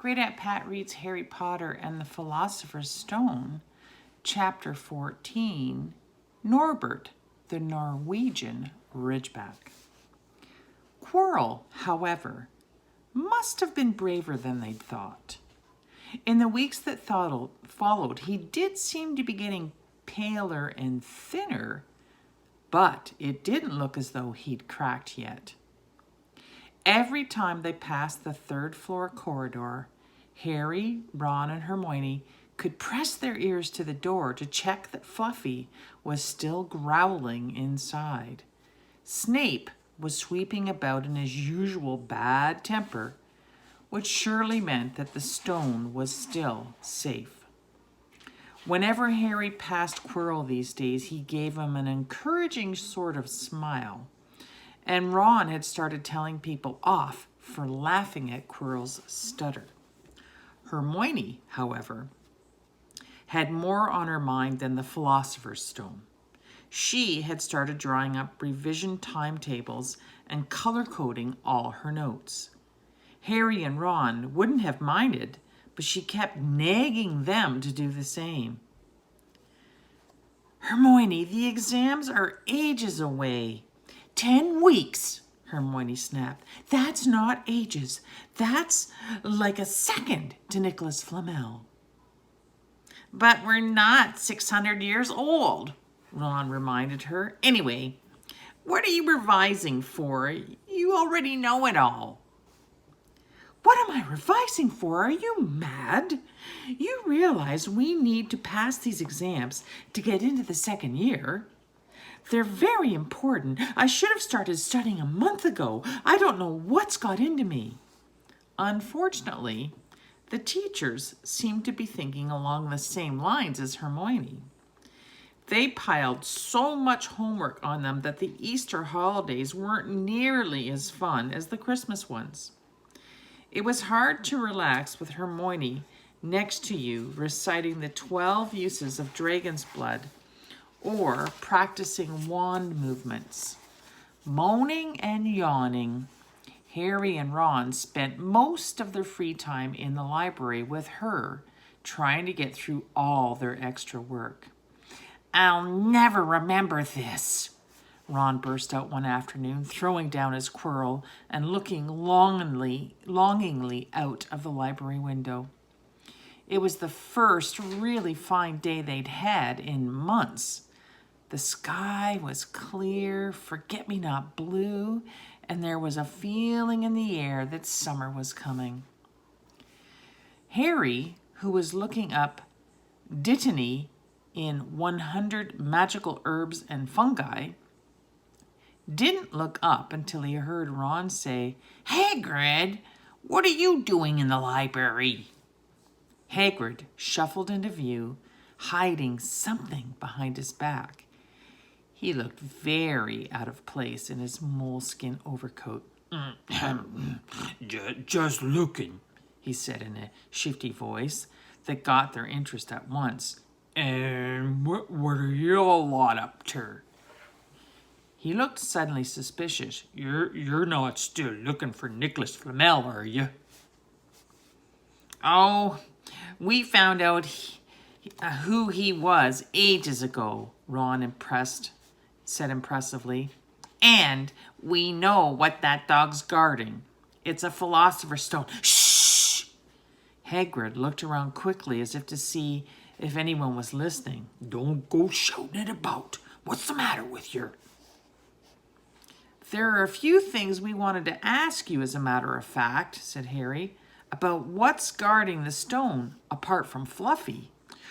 Great Aunt Pat reads Harry Potter and the Philosopher's Stone, Chapter 14, Norbert, the Norwegian Ridgeback. Quirrell, however, must have been braver than they'd thought. In the weeks that followed, he did seem to be getting paler and thinner, but it didn't look as though he'd cracked yet. Every time they passed the third-floor corridor, Harry, Ron, and Hermione could press their ears to the door to check that Fluffy was still growling inside. Snape was sweeping about in his usual bad temper, which surely meant that the stone was still safe. Whenever Harry passed Quirrell these days, he gave him an encouraging sort of smile, and Ron had started telling people off for laughing at Quirrell's stutter. Hermione, however, had more on her mind than the Philosopher's Stone. She had started drawing up revision timetables and color-coding all her notes. Harry and Ron wouldn't have minded, but she kept nagging them to do the same. Hermione, the exams are ages away. 10 weeks, Hermione snapped. That's not ages. That's like a second to Nicholas Flamel. But we're not 600 years old, Ron reminded her. Anyway, what are you revising for? You already know it all. What am I revising for? Are you mad? You realize we need to pass these exams to get into the second year. They're very important. I should have started studying a month ago. I don't know what's got into me. Unfortunately, the teachers seemed to be thinking along the same lines as Hermione. They piled so much homework on them that the Easter holidays weren't nearly as fun as the Christmas ones. It was hard to relax with Hermione next to you reciting the 12 uses of dragon's blood or practicing wand movements. Moaning and yawning, Harry and Ron spent most of their free time in the library with her, trying to get through all their extra work. I'll never remember this, Ron burst out one afternoon, throwing down his Quirrell and looking longingly out of the library window. It was the first really fine day they'd had in months. The sky was clear, forget-me-not blue, and there was a feeling in the air that summer was coming. Harry, who was looking up Dittany in 100 Magical Herbs and Fungi, didn't look up until he heard Ron say, Hagrid, what are you doing in the library? Hagrid shuffled into view, hiding something behind his back. He looked very out of place in his moleskin overcoat. Just looking, he said in a shifty voice that got their interest at once. And what are you all lot up to? He looked suddenly suspicious. You're not still looking for Nicholas Flamel, are you? Oh, we found out who he was ages ago, Ron said impressively. And we know what that dog's guarding. It's a Philosopher's Stone. Shh! Hagrid looked around quickly as if to see if anyone was listening. Don't go shouting it about. What's the matter with you? There are a few things we wanted to ask you, as a matter of fact, said Harry, about what's guarding the stone apart from Fluffy.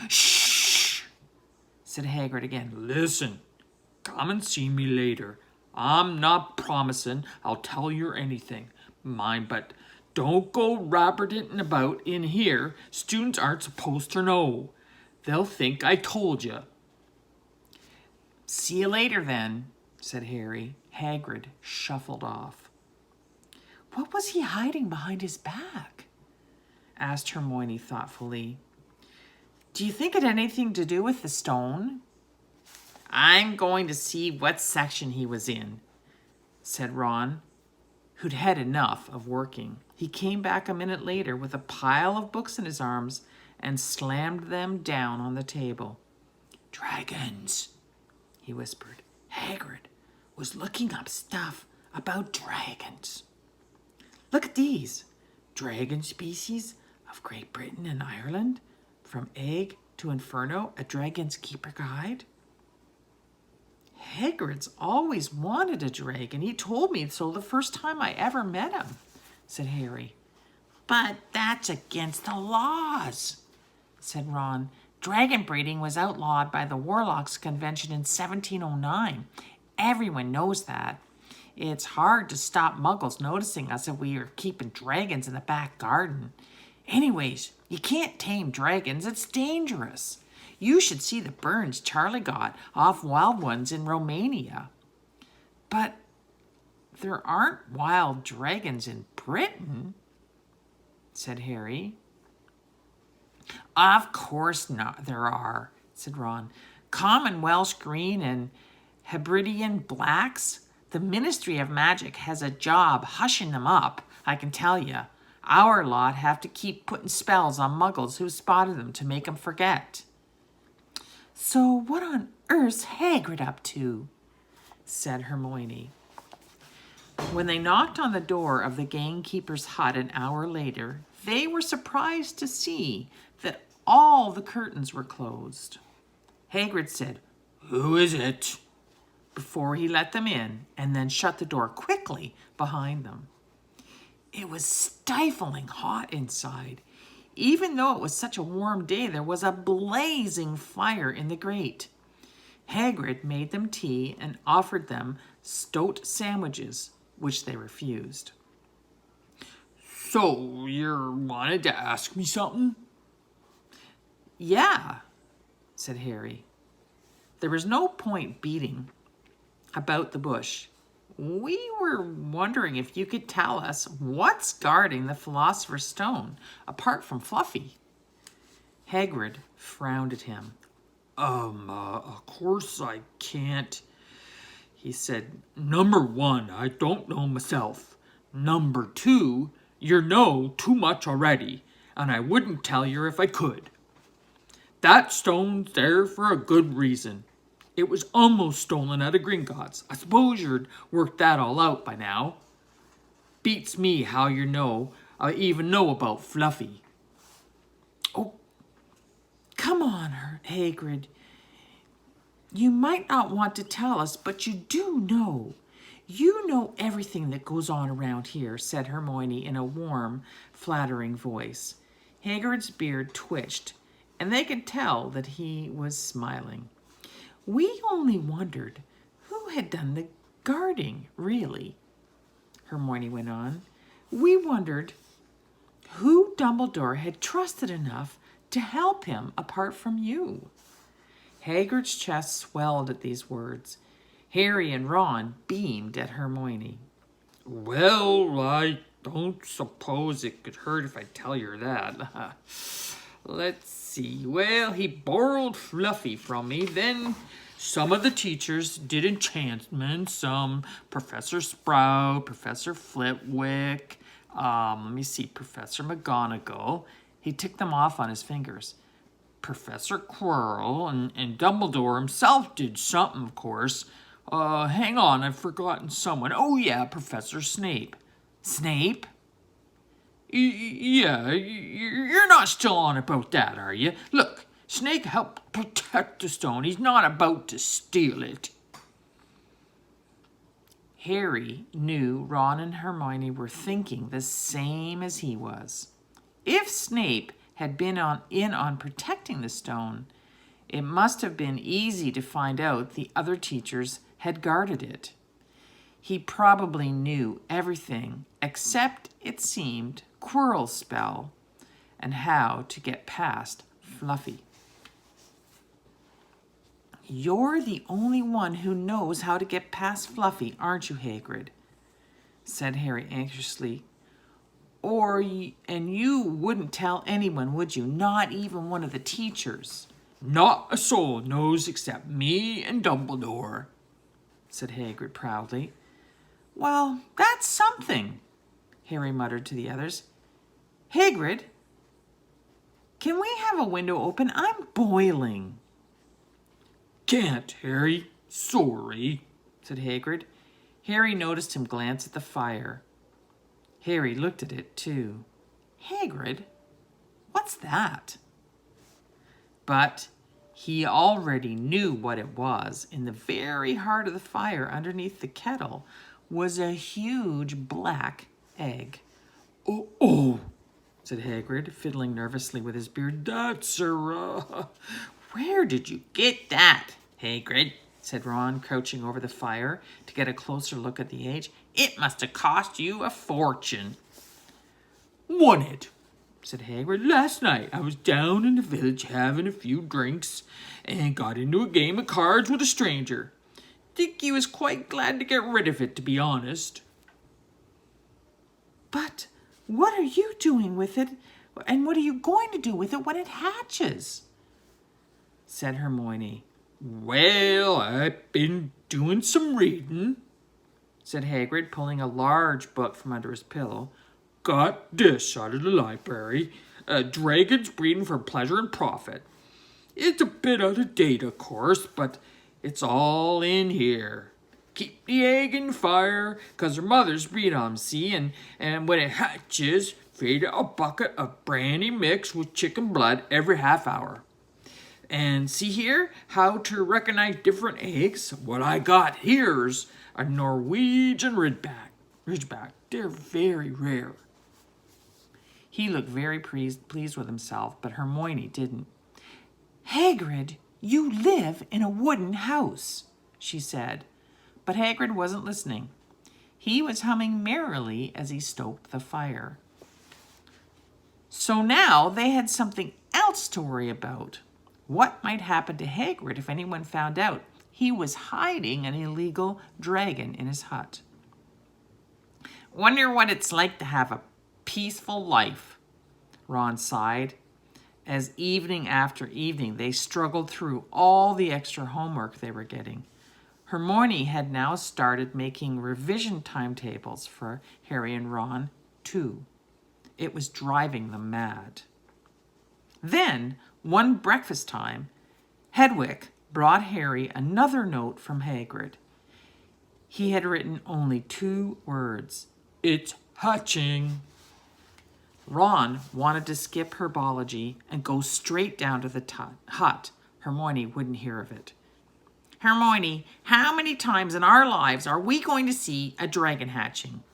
Shh! said Hagrid again. Listen, come and see me later. I'm not promising I'll tell you anything. Mind, but don't go rabbiting about in here. Students aren't supposed to know. They'll think I told you. See you later then, said Harry. Hagrid shuffled off. What was he hiding behind his back? Asked Hermione thoughtfully. Do you think it had anything to do with the stone? I'm going to see what section he was in, said Ron, who'd had enough of working. He came back a minute later with a pile of books in his arms and slammed them down on the table. "Dragons," he whispered. "Hagrid was looking up stuff about dragons. Look at these. Dragon species of Great Britain and Ireland. From Egg to Inferno, a Dragon's Keeper guide." "Hagrid's always wanted a dragon. He told me so the first time I ever met him," said Harry. "But that's against the laws," said Ron. "Dragon breeding was outlawed by the Warlocks Convention in 1709. Everyone knows that. It's hard to stop Muggles noticing us if we are keeping dragons in the back garden. Anyways, you can't tame dragons. It's dangerous. You should see the burns Charlie got off wild ones in Romania." "But there aren't wild dragons in Britain," said Harry. "Of course not, there are," said Ron. "Common Welsh green and Hebridean blacks. The Ministry of Magic has a job hushing them up, I can tell you. Our lot have to keep putting spells on Muggles who spotted them to make them forget." "So what on earth's Hagrid up to?" said Hermione. When they knocked on the door of the gamekeeper's hut an hour later, they were surprised to see that all the curtains were closed. Hagrid said, "Who is it?" before he let them in, and then shut the door quickly behind them. It was stifling hot inside. Even though it was such a warm day, there was a blazing fire in the grate. Hagrid made them tea and offered them stoat sandwiches, which they refused. "So, you wanted to ask me something?" "Yeah," said Harry. "There was no point beating about the bush. We were wondering if you could tell us what's guarding the Philosopher's Stone, apart from Fluffy." Hagrid frowned at him. Of course I can't," he said. "Number 1, I don't know myself. Number 2, you know too much already, and I wouldn't tell you if I could. That stone's there for a good reason. It was almost stolen out of Gringotts. I suppose you'd worked that all out by now. Beats me how you even know about Fluffy." "Oh, come on, Hagrid. You might not want to tell us, but you do know. You know everything that goes on around here," said Hermione in a warm, flattering voice. Hagrid's beard twitched, and they could tell that he was smiling. "We only wondered who had done the guarding, really," Hermione went on. "We wondered who Dumbledore had trusted enough to help him apart from you." Hagrid's chest swelled at these words. Harry and Ron beamed at Hermione. "Well, I don't suppose it could hurt if I tell you that. Let's see. Well, he borrowed Fluffy from me. Then some of the teachers did enchantments. Professor Sprout, Professor Flitwick, Professor McGonagall. He ticked them off on his fingers. Professor Quirrell and Dumbledore himself did something, of course. Hang on, I've forgotten someone. Oh, yeah, Professor Snape." "Snape?" Yeah, you're not still on about that, are you? Look, Snape helped protect the stone. He's not about to steal it." Harry knew Ron and Hermione were thinking the same as he was. If Snape had been in on protecting the stone, it must have been easy to find out the other teachers had guarded it. He probably knew everything except, it seemed, Quirrell's spell and how to get past Fluffy. "You're the only one who knows how to get past Fluffy, aren't you, Hagrid?" said Harry anxiously. And you wouldn't tell anyone, would you? Not even one of the teachers." "Not a soul knows except me and Dumbledore," said Hagrid proudly. "Well, that's something," Harry muttered to the others. Hagrid, can we have a window open? I'm boiling. Can't, Harry. Sorry, said Hagrid. Harry noticed him glance at the fire. Harry looked at it too. Hagrid, what's that? But he already knew what it was. In the very heart of the fire, underneath the kettle, was a huge black egg. Oh, said Hagrid, fiddling nervously with his beard. That's a... Where did you get that, Hagrid? Said Ron, crouching over the fire to get a closer look at the egg. It must have cost you a fortune. Won it, said Hagrid. Last night I was down in the village having a few drinks and got into a game of cards with a stranger. Think he was quite glad to get rid of it, to be honest. But what are you doing with it, and what are you going to do with it when it hatches? Said Hermione. Well, I've been doing some reading, said Hagrid, pulling a large book from under his pillow. Got this out of the library. Dragons Breeding for Pleasure and Profit. It's a bit out of date, of course, but it's all in here. Keep the egg in the fire, 'cause her mothers breed on 'em, see? And when it hatches, feed it a bucket of brandy mixed with chicken blood every half hour. And see here, how to recognize different eggs? What I got here's a Norwegian Ridgeback. They're very rare. He looked very pleased with himself, but Hermione didn't. Hagrid, you live in a wooden house, she said. But Hagrid wasn't listening. He was humming merrily as he stoked the fire. So now they had something else to worry about. What might happen to Hagrid if anyone found out he was hiding an illegal dragon in his hut? Wonder what it's like to have a peaceful life, Ron sighed, as evening after evening they struggled through all the extra homework they were getting. Hermione had now started making revision timetables for Harry and Ron, too. It was driving them mad. Then, one breakfast time, Hedwig brought Harry another note from Hagrid. He had written only 2 words. It's hatching. Ron wanted to skip herbology and go straight down to the hut. Hermione wouldn't hear of it. Hermione, how many times in our lives are we going to see a dragon hatching?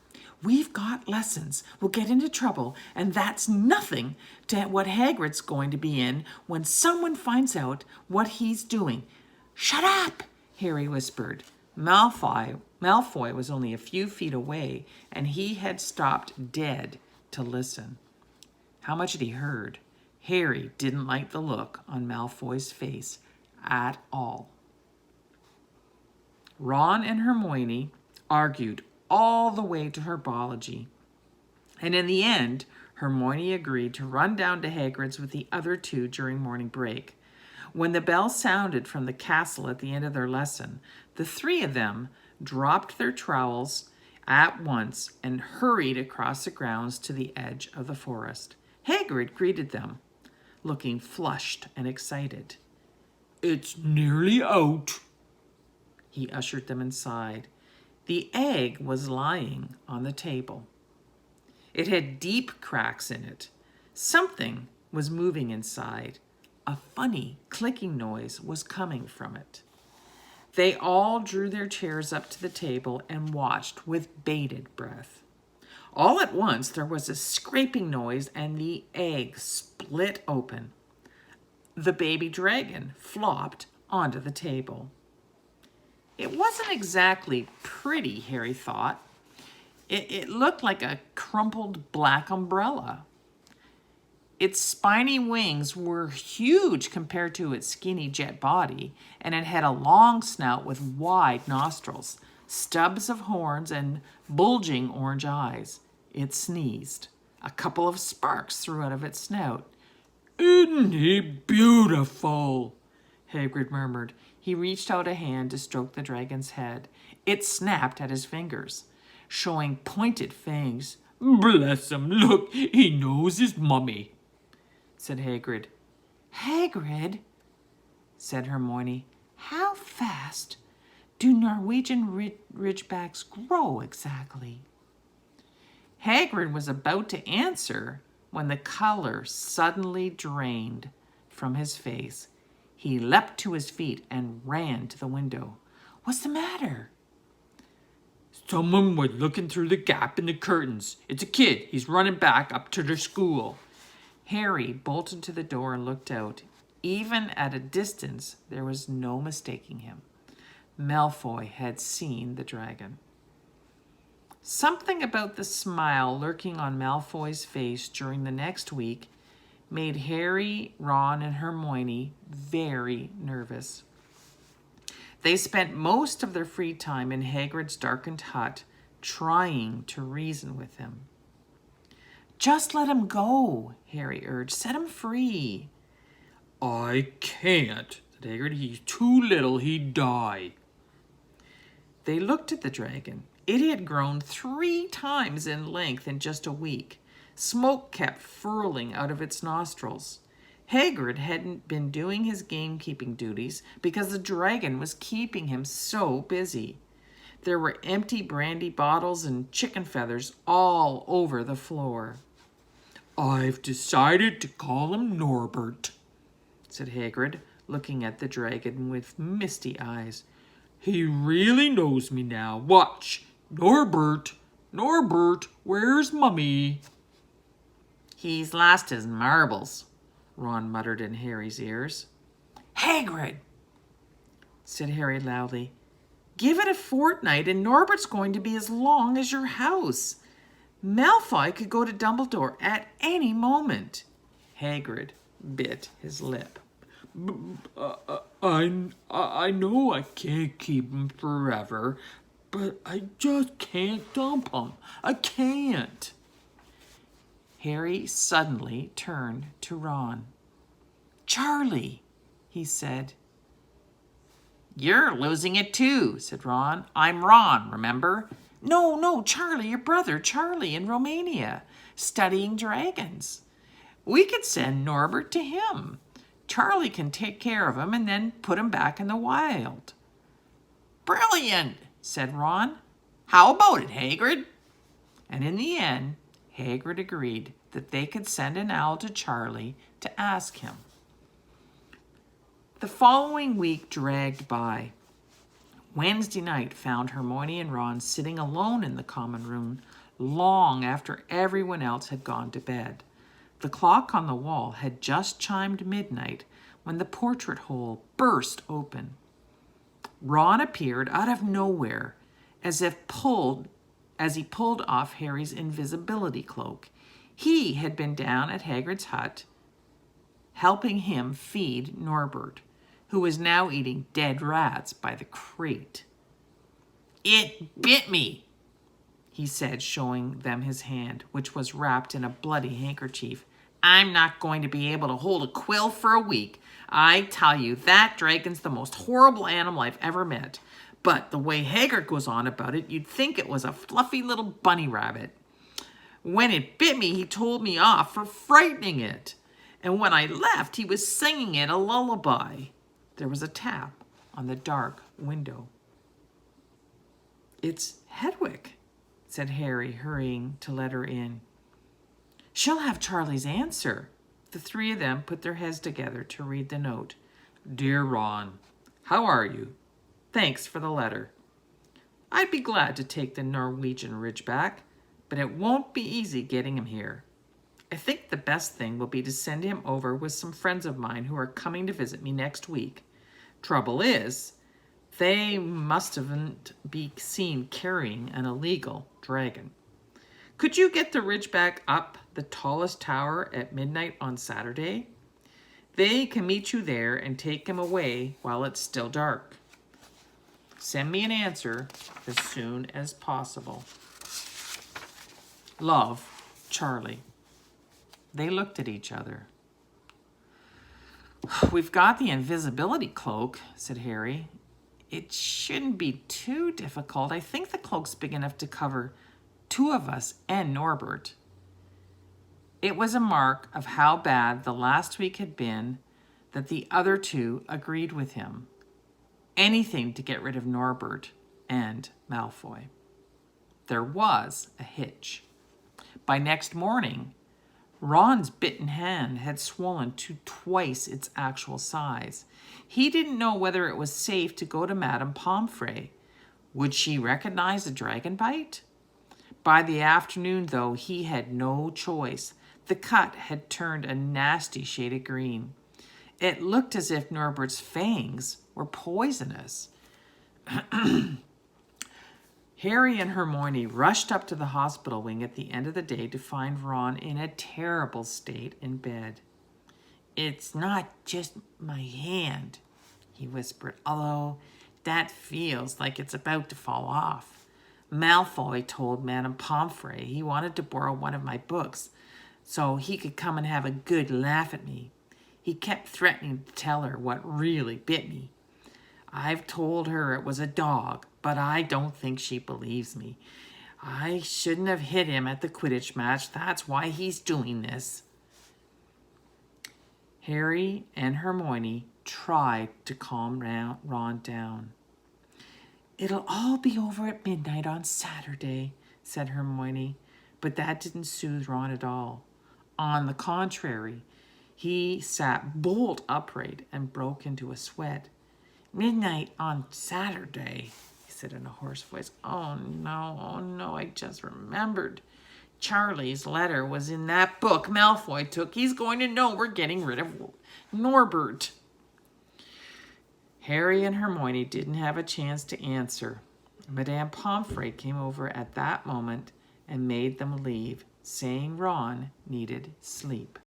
We've got lessons. We'll get into trouble, and that's nothing to what Hagrid's going to be in when someone finds out what he's doing. Shut up, Harry whispered. Malfoy was only a few feet away, and he had stopped dead to listen. How much had he heard? Harry didn't like the look on Malfoy's face at all. Ron and Hermione argued all the way to herbology, and in the end, Hermione agreed to run down to Hagrid's with the other 2 during morning break. When the bell sounded from the castle at the end of their lesson, the 3 of them dropped their trowels at once and hurried across the grounds to the edge of the forest. Hagrid greeted them, looking flushed and excited. It's nearly out. He ushered them inside. The egg was lying on the table. It had deep cracks in it. Something was moving inside. A funny clicking noise was coming from it. They all drew their chairs up to the table and watched with bated breath. All at once, there was a scraping noise and the egg split open. The baby dragon flopped onto the table. It wasn't exactly pretty, Harry thought. It looked like a crumpled black umbrella. Its spiny wings were huge compared to its skinny jet body, and it had a long snout with wide nostrils, stubs of horns, and bulging orange eyes. It sneezed. A couple of sparks flew out of its snout. Isn't he beautiful? Hagrid murmured. He reached out a hand to stroke the dragon's head. It snapped at his fingers, showing pointed fangs Bless him, look, he knows his mummy, said Hagrid. Hagrid, said Hermione, how fast do Norwegian ridgebacks grow exactly? Hagrid was about to answer when the color suddenly drained from his face. He leapt to his feet and ran to the window. What's the matter? Someone was looking through the gap in the curtains. It's a kid. He's running back up to their school. Harry bolted to the door and looked out. Even at a distance, there was no mistaking him. Malfoy had seen the dragon. Something about the smile lurking on Malfoy's face during the next week made Harry, Ron, and Hermione very nervous. They spent most of their free time in Hagrid's darkened hut, trying to reason with him. Just let him go, Harry urged. Set him free. I can't, said Hagrid. He's too little. He'd die. They looked at the dragon. It had grown 3 times in length in just a week. Smoke kept furling out of its nostrils. Hagrid hadn't been doing his gamekeeping duties because the dragon was keeping him so busy. There were empty brandy bottles and chicken feathers all over the floor. I've decided to call him Norbert, said Hagrid, looking at the dragon with misty eyes. He really knows me now. Watch. Norbert, Norbert, where's Mummy? He's lost his marbles, Ron muttered in Harry's ears. Hagrid, said Harry loudly, give it a fortnight and Norbert's going to be as long as your house. Malfoy could go to Dumbledore at any moment. Hagrid bit his lip. I know I can't keep him forever, but I just can't dump him. I can't. Harry suddenly turned to Ron. Charlie, he said. You're losing it too, said Ron. I'm Ron, remember? No, Charlie, your brother, Charlie in Romania, studying dragons. We could send Norbert to him. Charlie can take care of him and then put him back in the wild. Brilliant, said Ron. How about it, Hagrid? And in the end, Hagrid agreed that they could send an owl to Charlie to ask him. The following week dragged by. Wednesday night found Hermione and Ron sitting alone in the common room long after everyone else had gone to bed. The clock on the wall had just chimed midnight when the portrait hole burst open. Ron appeared out of nowhere as he pulled off Harry's invisibility cloak. He had been down at Hagrid's hut helping him feed Norbert, who was now eating dead rats by the crate. It bit me, he said, showing them his hand, which was wrapped in a bloody handkerchief. I'm not going to be able to hold a quill for a week. I tell you, that dragon's the most horrible animal I've ever met. But the way Hagrid goes on about it, you'd think it was a fluffy little bunny rabbit. When it bit me, he told me off for frightening it. And when I left, he was singing it a lullaby. There was a tap on the dark window. It's Hedwig, said Harry, hurrying to let her in. She'll have Charlie's answer. The 3 of them put their heads together to read the note. Dear Ron, how are you? Thanks for the letter. I'd be glad to take the Norwegian Ridgeback, but it won't be easy getting him here. I think the best thing will be to send him over with some friends of mine who are coming to visit me next week. Trouble is, they mustn't be seen carrying an illegal dragon. Could you get the Ridgeback up the tallest tower at midnight on Saturday? They can meet you there and take him away while it's still dark. Send me an answer as soon as possible. Love, Charlie. They looked at each other. We've got the invisibility cloak, said Harry. It shouldn't be too difficult. I think the cloak's big enough to cover two of us and Norbert. It was a mark of how bad the last week had been that the other two agreed with him. Anything to get rid of Norbert and Malfoy. There was a hitch. By next morning, Ron's bitten hand had swollen to twice its actual size. He didn't know whether it was safe to go to Madame Pomfrey. Would she recognize a dragon bite? By the afternoon, though, he had no choice. The cut had turned a nasty shade of green. It looked as if Norbert's fangs were poisonous. Harry and Hermione rushed up to the hospital wing at the end of the day to find Ron in a terrible state in bed. "It's not just my hand," he whispered, "although that feels like it's about to fall off. Malfoy told Madame Pomfrey he wanted to borrow one of my books so he could come and have a good laugh at me. He kept threatening to tell her what really bit me. I've told her it was a dog, but I don't think she believes me. I shouldn't have hit him at the Quidditch match. That's why he's doing this." Harry and Hermione tried to calm Ron down. "It'll all be over at midnight on Saturday," said Hermione, but that didn't soothe Ron at all. On the contrary, he sat bolt upright and broke into a sweat. "Midnight on Saturday," he said in a hoarse voice. Oh no, I just remembered. Charlie's letter was in that book Malfoy took. He's going to know we're getting rid of Norbert." Harry and Hermione didn't have a chance to answer. Madame Pomfrey came over at that moment and made them leave, saying Ron needed sleep.